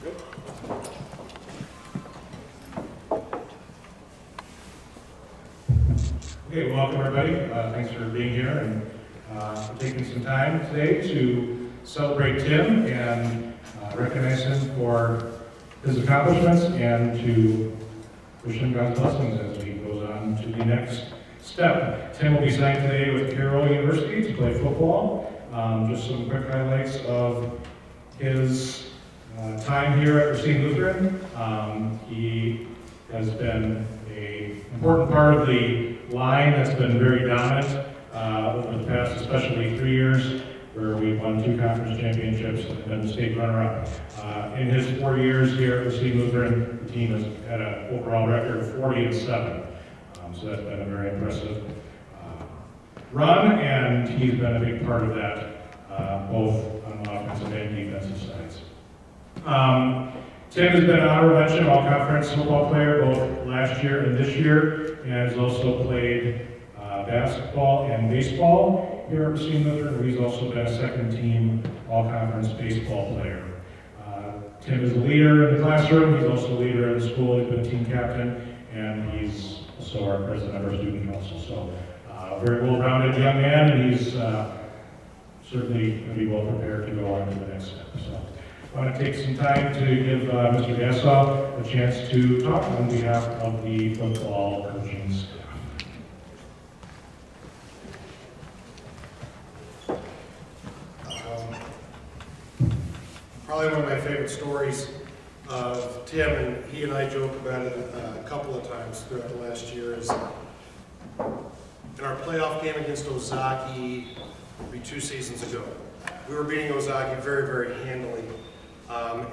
Okay, welcome everybody. Thanks for being here and for taking some time today to celebrate Tim and recognize him for his accomplishments and to wish him God's blessings as he goes on to the next step. Tim will be signed today with Carroll University to play football. Just some quick highlights of his time here at Racine Lutheran. He has been an important part of the line that's been very dominant over the past, especially 3 years, where we've won 2 conference championships and been the state runner-up. In his 4 years here at Racine Lutheran, the team has had an overall record of 40-7. So that's been a very impressive run, and he's been a big part of that, both on the offensive and defensive sides. Tim has been an honorable mention all-conference football player both last year and this year, and has also played basketball and baseball here at Racine Lutheran. He's also been a second-team all-conference baseball player. Tim is a leader in the classroom. He's also a leader in the school. He's been team captain, and he's also our president of our student council. So, very well-rounded young man, and he's certainly going to be well prepared to go on to the next step. So, I want to take some time to give Mr. Gassau a chance to talk on behalf of the football coaching staff. Probably one of my favorite stories of Tim, and he and I joke about it a couple of times throughout the last year, is in our playoff game against Ozaki, maybe 2 seasons ago. We were beating Ozaki very, very handily.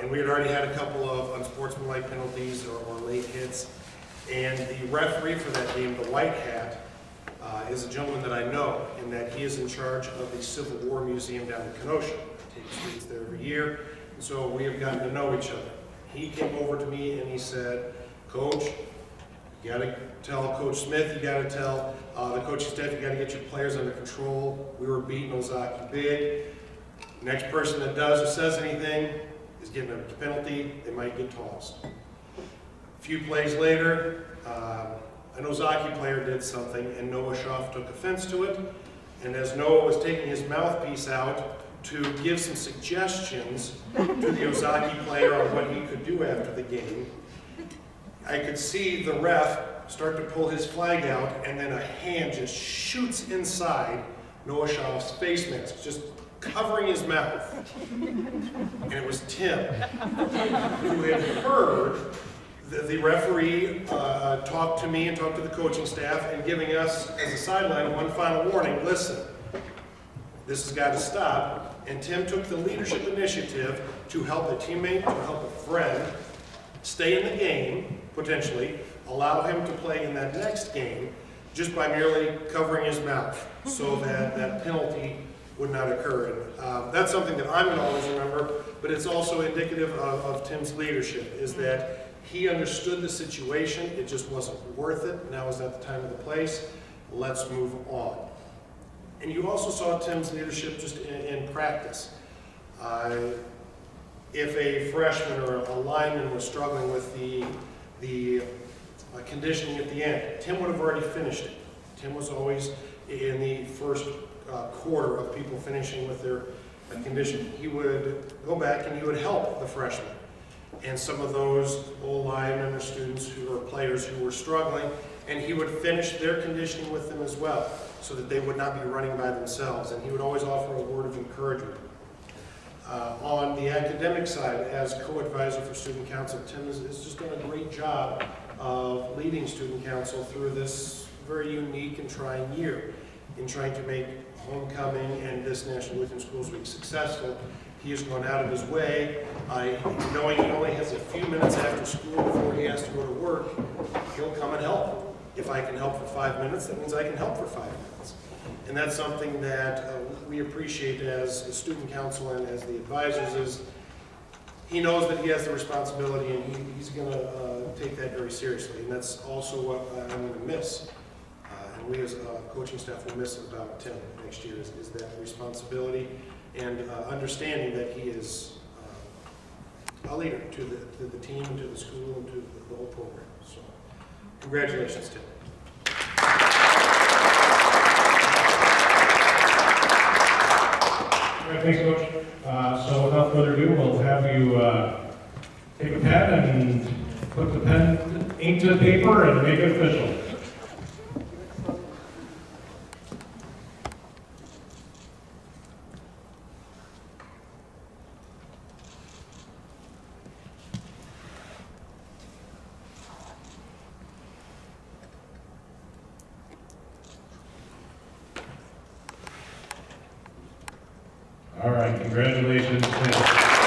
And we had already had a couple of unsportsmanlike penalties or late hits. And the referee for that game, the White Hat, is a gentleman that I know, in that he is in charge of the Civil War Museum down in Kenosha. I take students there every year, and so we have gotten to know each other. He came over to me and he said, "Coach, you got to tell Coach Smith, you got to tell the coaching staff, you got to get your players under control. We were beating Ozaki big. Next person that does or says anything is getting a penalty. They might get tossed." A few plays later, an Ozaki player did something, and Noah Schaaf took offense to it. And as Noah was taking his mouthpiece out to give some suggestions to the Ozaki player on what he could do after the game, I could see the ref start to pull his flag out, and then a hand just shoots inside Noah Schaaf's face mask, just covering his mouth. And it was Tim, who had heard the referee talk to me and talk to the coaching staff, and giving us, as a sideline, one final warning: listen, this has got to stop. And Tim took the leadership initiative to help a teammate, to help a friend stay in the game, potentially, allow him to play in that next game, just by merely covering his mouth, so that that penalty would not occur. And that's something that I'm going to always remember, but it's also indicative of Tim's leadership, is that he understood the situation. It just wasn't worth it. Now is not the time or the place. Let's move on. And you also saw Tim's leadership just in practice. If a freshman or a lineman was struggling with the conditioning at the end, Tim would have already finished it. Tim was always in the first quarter of people finishing with their conditioning. He would go back and he would help the freshmen. And some of those old linemen or students who were players who were struggling, and he would finish their conditioning with them as well, so that they would not be running by themselves. And he would always offer a word of encouragement. On the academic side, as co-advisor for student council, Tim has just done a great job of leading student council through this very unique and trying year in trying to make homecoming and this National Lutheran Schools Week successful. He has gone out of his way, knowing he only has a few minutes after school before he has to go to work. He'll come and help. If I can help for 5 minutes, that means I can help for 5 minutes. And that's something that we appreciate as a student council and as the advisors, is he knows that he has the responsibility, and he's going to take that very seriously. And that's also what I'm going to miss. And we as a coaching staff will miss about Tim next year, is that responsibility and understanding that he is a leader to the team, to the school, and to the whole program. So, congratulations, Tim. All right, thanks, Coach. So without further ado, we'll have you take a pen and put the pen ink to the paper and make it official. All right, congratulations, Tim.